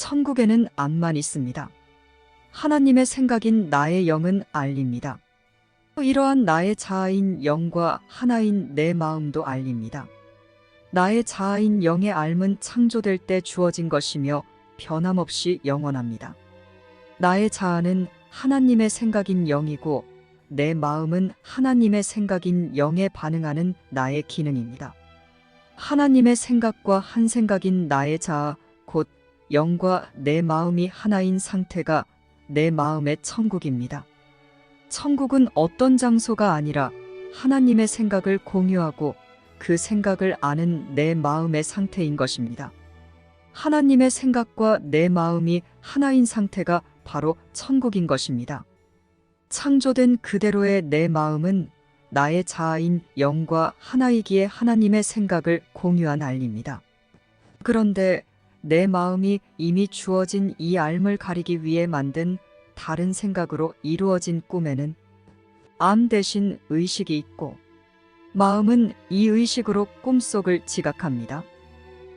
천국에는 암만 있습니다. 하나님의 생각인 나의 영은 알립니다. 이러한 나의 자아인 영과 하나인 내 마음도 알립니다. 나의 자아인 영의 알은 창조될 때 주어진 것이며 변함없이 영원합니다. 나의 자아는 하나님의 생각인 영이고 내 마음은 하나님의 생각인 영에 반응하는 나의 기능입니다. 하나님의 생각과 한 생각인 나의 자아, 곧 영과 내 마음이 하나인 상태가 내 마음의 천국입니다. 천국은 어떤 장소가 아니라 하나님의 생각을 공유하고 그 생각을 아는 내 마음의 상태인 것입니다. 하나님의 생각과 내 마음이 하나인 상태가 바로 천국인 것입니다. 창조된 그대로의 내 마음은 나의 자아인 영과 하나이기에 하나님의 생각을 공유한 알입니다. 그런데 내 마음이 이미 주어진 이 알을 가리기 위해 만든 다른 생각으로 이루어진 꿈에는 암 대신 의식이 있고 마음은 이 의식으로 꿈속을 지각합니다.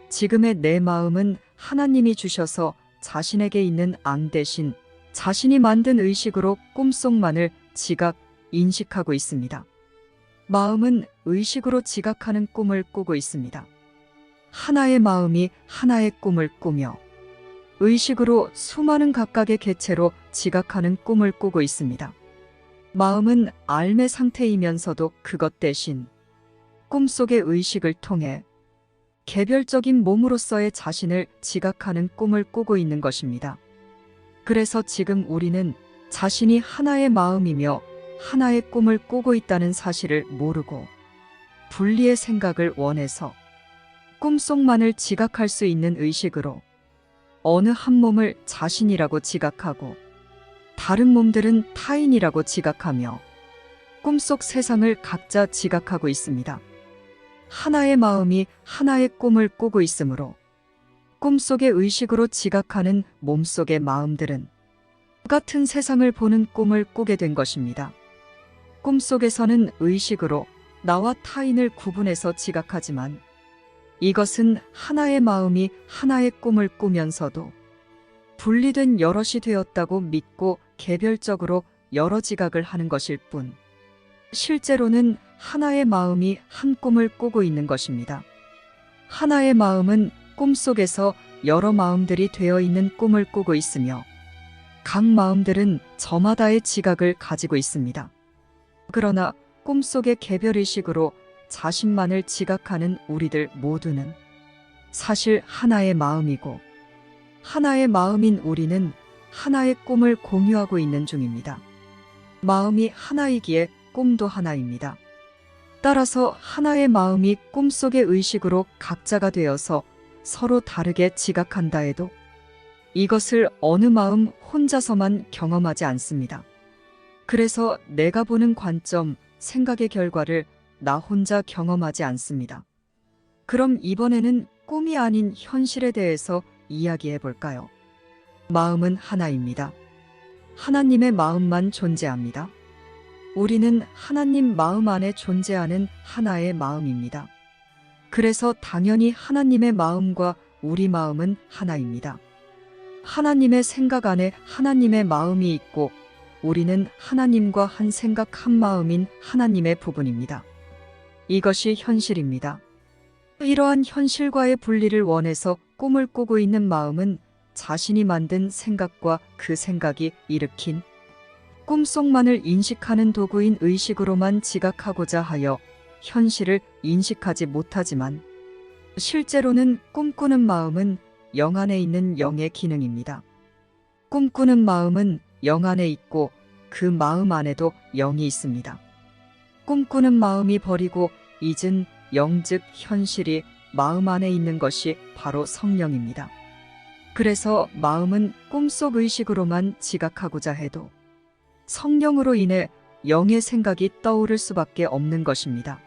지금의 내 마음은 하나님이 주셔서 자신에게 있는 암 대신 자신이 만든 의식으로 꿈속만을 지각, 인식하고 있습니다. 마음은 의식으로 지각하는 꿈을 꾸고 있습니다. 하나의 마음이 하나의 꿈을 꾸며 의식으로 수많은 각각의 개체로 지각하는 꿈을 꾸고 있습니다. 마음은 알의 상태이면서도 그것 대신 꿈속의 의식을 통해 개별적인 몸으로서의 자신을 지각하는 꿈을 꾸고 있는 것입니다. 그래서 지금 우리는 자신이 하나의 마음이며 하나의 꿈을 꾸고 있다는 사실을 모르고 분리의 생각을 원해서 꿈속만을 지각할 수 있는 의식으로 어느 한 몸을 자신이라고 지각하고 다른 몸들은 타인이라고 지각하며 꿈속 세상을 각자 지각하고 있습니다. 하나의 마음이 하나의 꿈을 꾸고 있으므로 꿈속의 의식으로 지각하는 몸속의 마음들은 똑같은 세상을 보는 꿈을 꾸게 된 것입니다. 꿈속에서는 의식으로 나와 타인을 구분해서 지각하지만 이것은 하나의 마음이 하나의 꿈을 꾸면서도 분리된 여럿이 되었다고 믿고 개별적으로 여러 지각을 하는 것일 뿐, 실제로는 하나의 마음이 한 꿈을 꾸고 있는 것입니다. 하나의 마음은 꿈속에서 여러 마음들이 되어 있는 꿈을 꾸고 있으며 각 마음들은 저마다의 지각을 가지고 있습니다. 그러나 꿈속의 개별의식으로 자신만을 지각하는 우리들 모두는 사실 하나의 마음이고 하나의 마음인 우리는 하나의 꿈을 공유하고 있는 중입니다. 마음이 하나이기에 꿈도 하나입니다. 따라서 하나의 마음이 꿈속의 의식으로 각자가 되어서 서로 다르게 지각한다 해도 이것을 어느 마음 혼자서만 경험하지 않습니다. 그래서 내가 보는 관점, 생각의 결과를 나 혼자 경험하지 않습니다. 그럼 이번에는 꿈이 아닌 현실에 대해서 이야기해 볼까요? 마음은 하나입니다. 하나님의 마음만 존재합니다. 우리는 하나님 마음 안에 존재하는 하나의 마음입니다. 그래서 당연히 하나님의 마음과 우리 마음은 하나입니다. 하나님의 생각 안에 하나님의 마음이 있고 우리는 하나님과 한 생각 한 마음인 하나님의 부분입니다. 이것이 현실입니다. 이러한 현실과의 분리를 원해서 꿈을 꾸고 있는 마음은 자신이 만든 생각과 그 생각이 일으킨 꿈속만을 인식하는 도구인 의식으로만 지각하고자 하여 현실을 인식하지 못하지만 실제로는 꿈꾸는 마음은 영 안에 있는 영의 기능입니다. 꿈꾸는 마음은 영 안에 있고 그 마음 안에도 영이 있습니다. 꿈꾸는 마음이 버리고 잊은 영 즉 현실이 마음 안에 있는 것이 바로 성령입니다. 그래서 마음은 꿈속 의식으로만 지각하고자 해도 성령으로 인해 영의 생각이 떠오를 수밖에 없는 것입니다.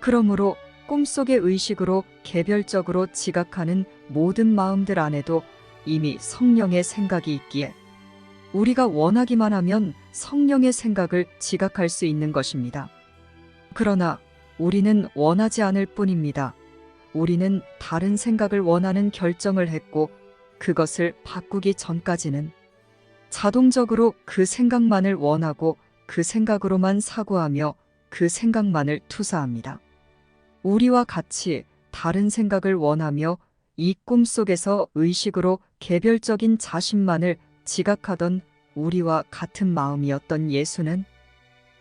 그러므로 꿈속의 의식으로 개별적으로 지각하는 모든 마음들 안에도 이미 성령의 생각이 있기에 우리가 원하기만 하면 성령의 생각을 지각할 수 있는 것입니다. 그러나 우리는 원하지 않을 뿐입니다. 우리는 다른 생각을 원하는 결정을 했고 그것을 바꾸기 전까지는 자동적으로 그 생각만을 원하고 그 생각으로만 사고하며 그 생각만을 투사합니다. 우리와 같이 다른 생각을 원하며 이 꿈 속에서 의식으로 개별적인 자신만을 지각하던 우리와 같은 마음이었던 예수는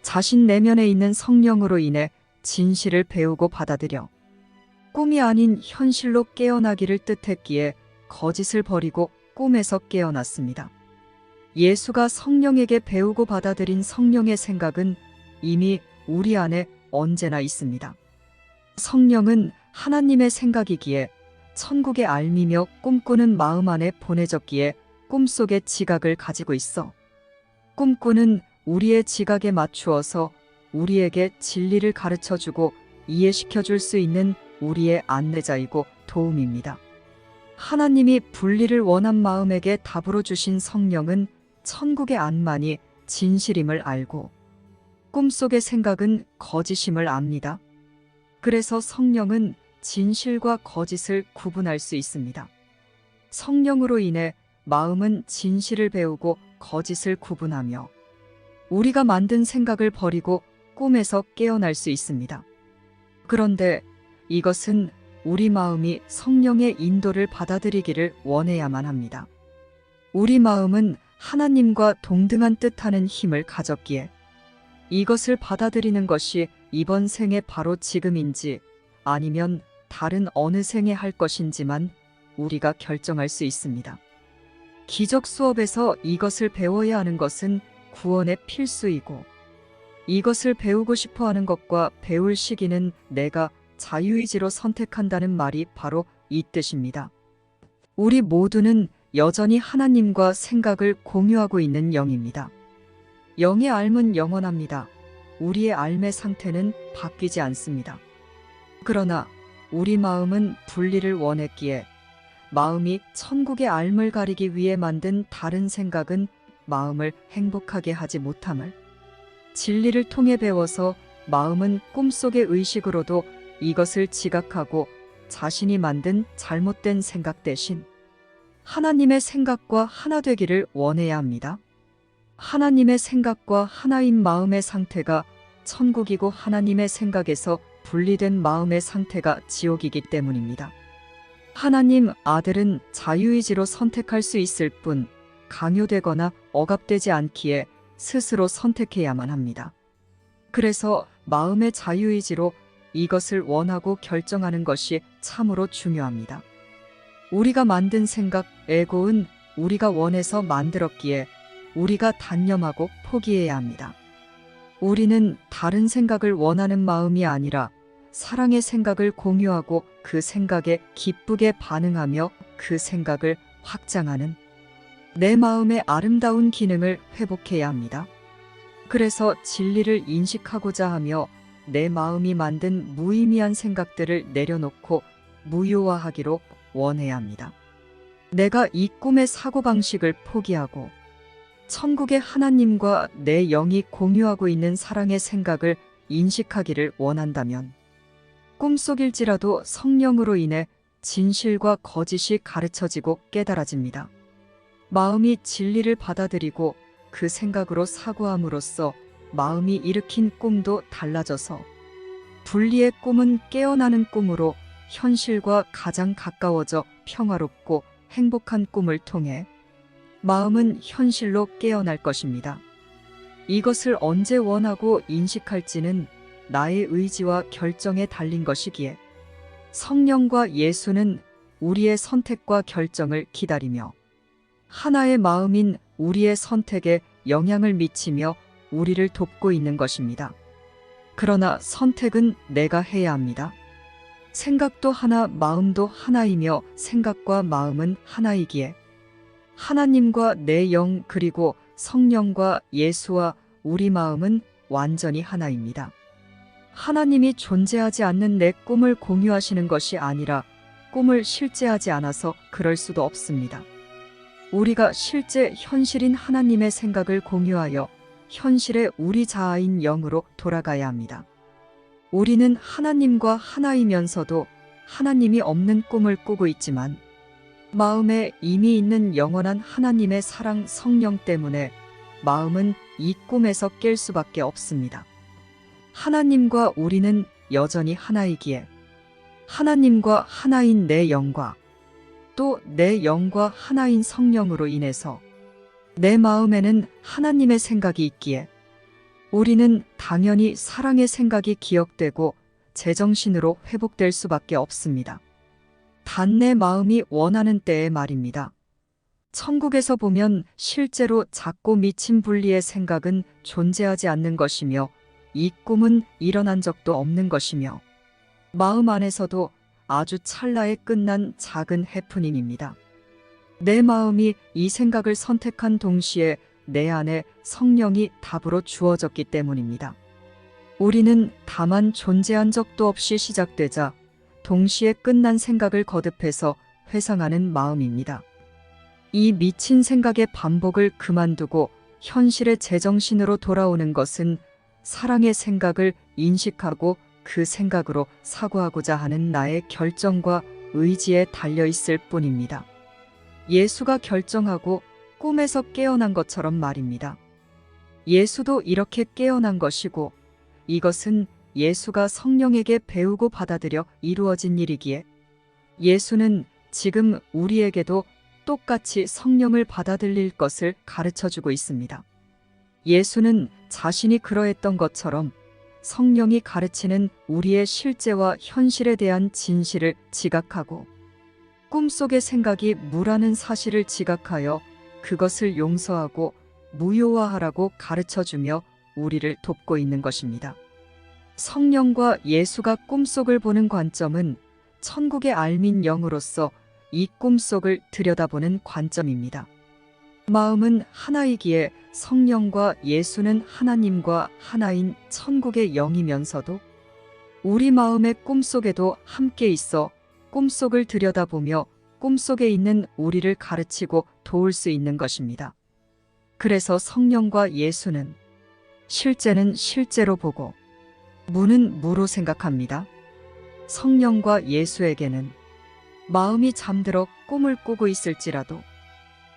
자신 내면에 있는 성령으로 인해 진실을 배우고 받아들여 꿈이 아닌 현실로 깨어나기를 뜻했기에 거짓을 버리고 꿈에서 깨어났습니다. 예수가 성령에게 배우고 받아들인 성령의 생각은 이미 우리 안에 언제나 있습니다. 성령은 하나님의 생각이기에 천국의 알미며 꿈꾸는 마음 안에 보내졌기에 꿈속의 지각을 가지고 있어 꿈꾸는 우리의 지각에 맞추어서 우리에게 진리를 가르쳐주고 이해시켜 줄 수 있는 우리의 안내자이고 도움입니다. 하나님이 분리를 원한 마음에게 답으로 주신 성령은 천국의 안만이 진실임을 알고 꿈속의 생각은 거짓임을 압니다. 그래서 성령은 진실과 거짓을 구분할 수 있습니다. 성령으로 인해 마음은 진실을 배우고 거짓을 구분하며 우리가 만든 생각을 버리고 꿈에서 깨어날 수 있습니다. 그런데 이것은 우리 마음이 성령의 인도를 받아들이기를 원해야만 합니다. 우리 마음은 하나님과 동등한 뜻하는 힘을 가졌기에 이것을 받아들이는 것이 이번 생에 바로 지금인지 아니면 다른 어느 생에 할 것인지만 우리가 결정할 수 있습니다. 기적 수업에서 이것을 배워야 하는 것은 구원의 필수이고 이것을 배우고 싶어 하는 것과 배울 시기는 내가 자유의지로 선택한다는 말이 바로 이 뜻입니다. 우리 모두는 여전히 하나님과 생각을 공유하고 있는 영입니다. 영의 삶은 영원합니다. 우리의 삶의 상태는 바뀌지 않습니다. 그러나 우리 마음은 분리를 원했기에 마음이 천국의 삶을 가리기 위해 만든 다른 생각은 마음을 행복하게 하지 못함을 진리를 통해 배워서 마음은 꿈속의 의식으로도 이것을 지각하고 자신이 만든 잘못된 생각 대신 하나님의 생각과 하나 되기를 원해야 합니다. 하나님의 생각과 하나인 마음의 상태가 천국이고 하나님의 생각에서 분리된 마음의 상태가 지옥이기 때문입니다. 하나님 아들은 자유의지로 선택할 수 있을 뿐 강요되거나 억압되지 않기에 스스로 선택해야만 합니다. 그래서 마음의 자유의지로 이것을 원하고 결정하는 것이 참으로 중요합니다. 우리가 만든 생각, 에고는 우리가 원해서 만들었기에 우리가 단념하고 포기해야 합니다. 우리는 다른 생각을 원하는 마음이 아니라 사랑의 생각을 공유하고 그 생각에 기쁘게 반응하며 그 생각을 확장하는 내 마음의 아름다운 기능을 회복해야 합니다. 그래서 진리를 인식하고자 하며 내 마음이 만든 무의미한 생각들을 내려놓고 무효화하기로 원해야 합니다. 내가 이 꿈의 사고방식을 포기하고 천국의 하나님과 내 영이 공유하고 있는 사랑의 생각을 인식하기를 원한다면 꿈속일지라도 성령으로 인해 진실과 거짓이 가르쳐지고 깨달아집니다. 마음이 진리를 받아들이고 그 생각으로 사고함으로써 마음이 일으킨 꿈도 달라져서 분리의 꿈은 깨어나는 꿈으로 현실과 가장 가까워져 평화롭고 행복한 꿈을 통해 마음은 현실로 깨어날 것입니다. 이것을 언제 원하고 인식할지는 나의 의지와 결정에 달린 것이기에 성령과 예수는 우리의 선택과 결정을 기다리며 하나의 마음인 우리의 선택에 영향을 미치며 우리를 돕고 있는 것입니다. 그러나 선택은 내가 해야 합니다. 생각도 하나, 마음도 하나이며 생각과 마음은 하나이기에 하나님과 내 영 그리고 성령과 예수와 우리 마음은 완전히 하나입니다. 하나님이 존재하지 않는 내 꿈을 공유하시는 것이 아니라 꿈을 실제하지 않아서 그럴 수도 없습니다. 우리가 실제 현실인 하나님의 생각을 공유하여 현실의 우리 자아인 영으로 돌아가야 합니다. 우리는 하나님과 하나이면서도 하나님이 없는 꿈을 꾸고 있지만 마음에 이미 있는 영원한 하나님의 사랑 성령 때문에 마음은 이 꿈에서 깰 수밖에 없습니다. 하나님과 우리는 여전히 하나이기에 하나님과 하나인 내 영과 또 내 영과 하나인 성령으로 인해서 내 마음에는 하나님의 생각이 있기에 우리는 당연히 사랑의 생각이 기억되고 제정신으로 회복될 수밖에 없습니다. 단 내 마음이 원하는 때의 말입니다. 천국에서 보면 실제로 작고 미친 분리의 생각은 존재하지 않는 것이며 이 꿈은 일어난 적도 없는 것이며 마음 안에서도 아주 찰나에 끝난 작은 해프닝입니다. 내 마음이 이 생각을 선택한 동시에 내 안에 성령이 답으로 주어졌기 때문입니다. 우리는 다만 존재한 적도 없이 시작되자 동시에 끝난 생각을 거듭해서 회상하는 마음입니다. 이 미친 생각의 반복을 그만두고 현실의 제정신으로 돌아오는 것은 사랑의 생각을 인식하고 그 생각으로 사고하고자 하는 나의 결정과 의지에 달려 있을 뿐입니다. 예수가 결정하고 꿈에서 깨어난 것처럼 말입니다. 예수도 이렇게 깨어난 것이고 이것은 예수가 성령에게 배우고 받아들여 이루어진 일이기에 예수는 지금 우리에게도 똑같이 성령을 받아들일 것을 가르쳐주고 있습니다. 예수는 자신이 그러했던 것처럼 성령이 가르치는 우리의 실제와 현실에 대한 진실을 지각하고 꿈속의 생각이 무라는 사실을 지각하여 그것을 용서하고 무효화하라고 가르쳐주며 우리를 돕고 있는 것입니다. 성령과 예수가 꿈속을 보는 관점은 천국의 알민 영으로서 이 꿈속을 들여다보는 관점입니다. 마음은 하나이기에 성령과 예수는 하나님과 하나인 천국의 영이면서도 우리 마음의 꿈속에도 함께 있어 꿈속을 들여다보며 꿈속에 있는 우리를 가르치고 도울 수 있는 것입니다. 그래서 성령과 예수는 실제는 실제로 보고 무는 무로 생각합니다. 성령과 예수에게는 마음이 잠들어 꿈을 꾸고 있을지라도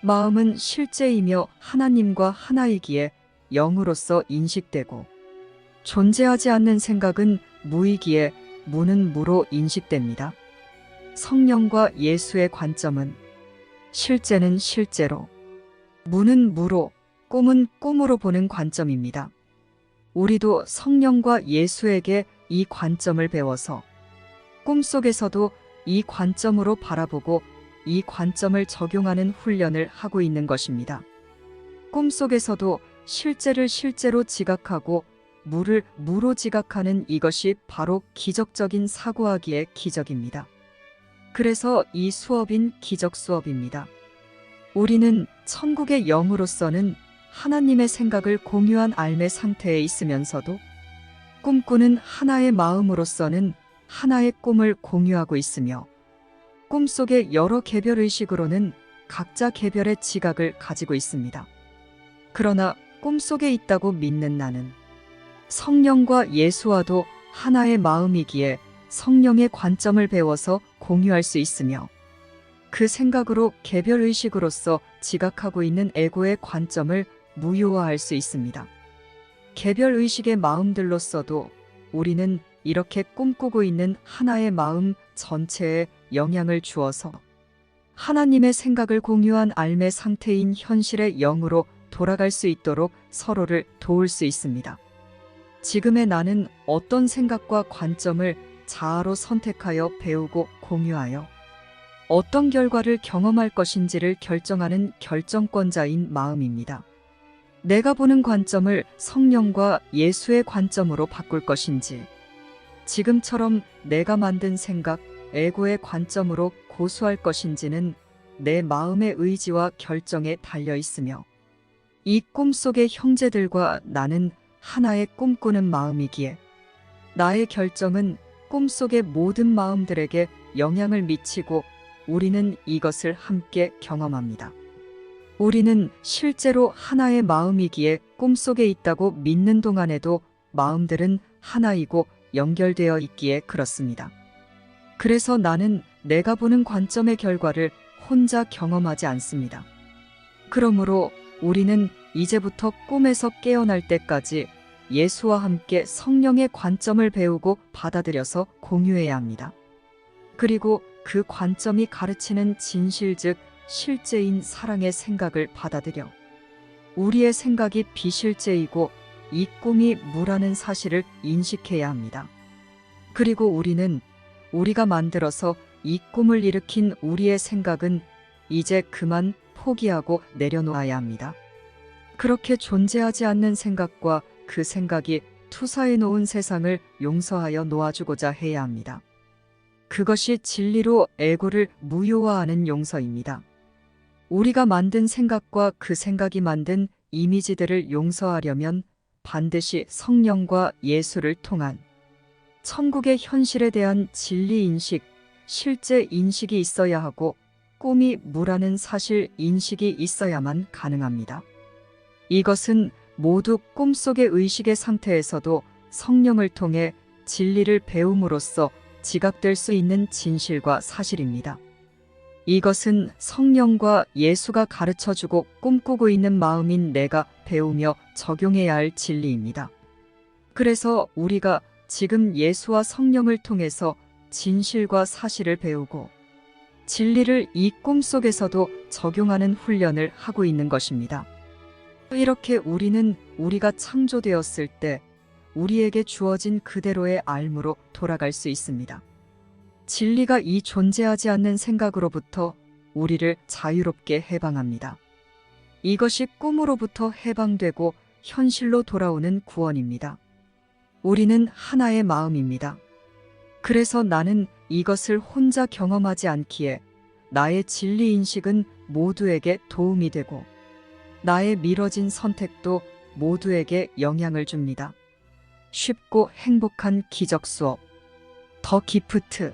마음은 실제이며 하나님과 하나이기에 영으로서 인식되고 존재하지 않는 생각은 무이기에 무는 무로 인식됩니다. 성령과 예수의 관점은 실제는 실제로, 무는 무로, 꿈은 꿈으로 보는 관점입니다. 우리도 성령과 예수에게 이 관점을 배워서 꿈속에서도 이 관점으로 바라보고 이 관점을 적용하는 훈련을 하고 있는 것입니다. 꿈속에서도 실제를 실제로 지각하고 무를 무로 지각하는 이것이 바로 기적적인 사고하기의 기적입니다. 그래서 이 수업인 기적 수업입니다. 우리는 천국의 영으로서는 하나님의 생각을 공유한 알매 상태에 있으면서도 꿈꾸는 하나의 마음으로서는 하나의 꿈을 공유하고 있으며 꿈속의 여러 개별의식으로는 각자 개별의 지각을 가지고 있습니다. 그러나 꿈속에 있다고 믿는 나는 성령과 예수와도 하나의 마음이기에 성령의 관점을 배워서 공유할 수 있으며 그 생각으로 개별의식으로서 지각하고 있는 에고의 관점을 무효화할 수 있습니다. 개별의식의 마음들로서도 우리는 이렇게 꿈꾸고 있는 하나의 마음 전체에 영향을 주어서 하나님의 생각을 공유한 알매 상태인 현실의 영으로 돌아갈 수 있도록 서로를 도울 수 있습니다. 지금의 나는 어떤 생각과 관점을 자아로 선택하여 배우고 공유하여 어떤 결과를 경험할 것인지를 결정하는 결정권자인 마음입니다. 내가 보는 관점을 성령과 예수의 관점으로 바꿀 것인지, 지금처럼 내가 만든 생각, 에고의 관점으로 고수할 것인지는 내 마음의 의지와 결정에 달려 있으며 이 꿈속의 형제들과 나는 하나의 꿈꾸는 마음이기에 나의 결정은 꿈속의 모든 마음들에게 영향을 미치고 우리는 이것을 함께 경험합니다. 우리는 실제로 하나의 마음이기에 꿈속에 있다고 믿는 동안에도 마음들은 하나이고 연결되어 있기에 그렇습니다. 그래서 나는 내가 보는 관점의 결과를 혼자 경험하지 않습니다. 그러므로 우리는 이제부터 꿈에서 깨어날 때까지 예수와 함께 성령의 관점을 배우고 받아들여서 공유해야 합니다. 그리고 그 관점이 가르치는 진실 즉 실제인 사랑의 생각을 받아들여 우리의 생각이 비실제이고 이 꿈이 무라는 사실을 인식해야 합니다. 그리고 우리는 우리가 만들어서 이 꿈을 일으킨 우리의 생각은 이제 그만 포기하고 내려놓아야 합니다. 그렇게 존재하지 않는 생각과 그 생각이 투사해 놓은 세상을 용서하여 놓아주고자 해야 합니다. 그것이 진리로 에고를 무효화하는 용서입니다. 우리가 만든 생각과 그 생각이 만든 이미지들을 용서하려면 반드시 성령과 예수를 통한 천국의 현실에 대한 진리 인식, 실제 인식이 있어야 하고 꿈이 무라는 사실 인식이 있어야만 가능합니다. 이것은 모두 꿈속의 의식의 상태에서도 성령을 통해 진리를 배움으로써 지각될 수 있는 진실과 사실입니다. 이것은 성령과 예수가 가르쳐주고 꿈꾸고 있는 마음인 내가 배우며 적용해야 할 진리입니다. 그래서 우리가 지금 예수와 성령을 통해서 진실과 사실을 배우고 진리를 이 꿈속에서도 적용하는 훈련을 하고 있는 것입니다. 이렇게 우리는 우리가 창조되었을 때 우리에게 주어진 그대로의 알무로 돌아갈 수 있습니다. 진리가 이 존재하지 않는 생각으로부터 우리를 자유롭게 해방합니다. 이것이 꿈으로부터 해방되고 현실로 돌아오는 구원입니다. 우리는 하나의 마음입니다. 그래서 나는 이것을 혼자 경험하지 않기에 나의 진리 인식은 모두에게 도움이 되고 나의 미뤄진 선택도 모두에게 영향을 줍니다. 쉽고 행복한 기적 수업 더 기프트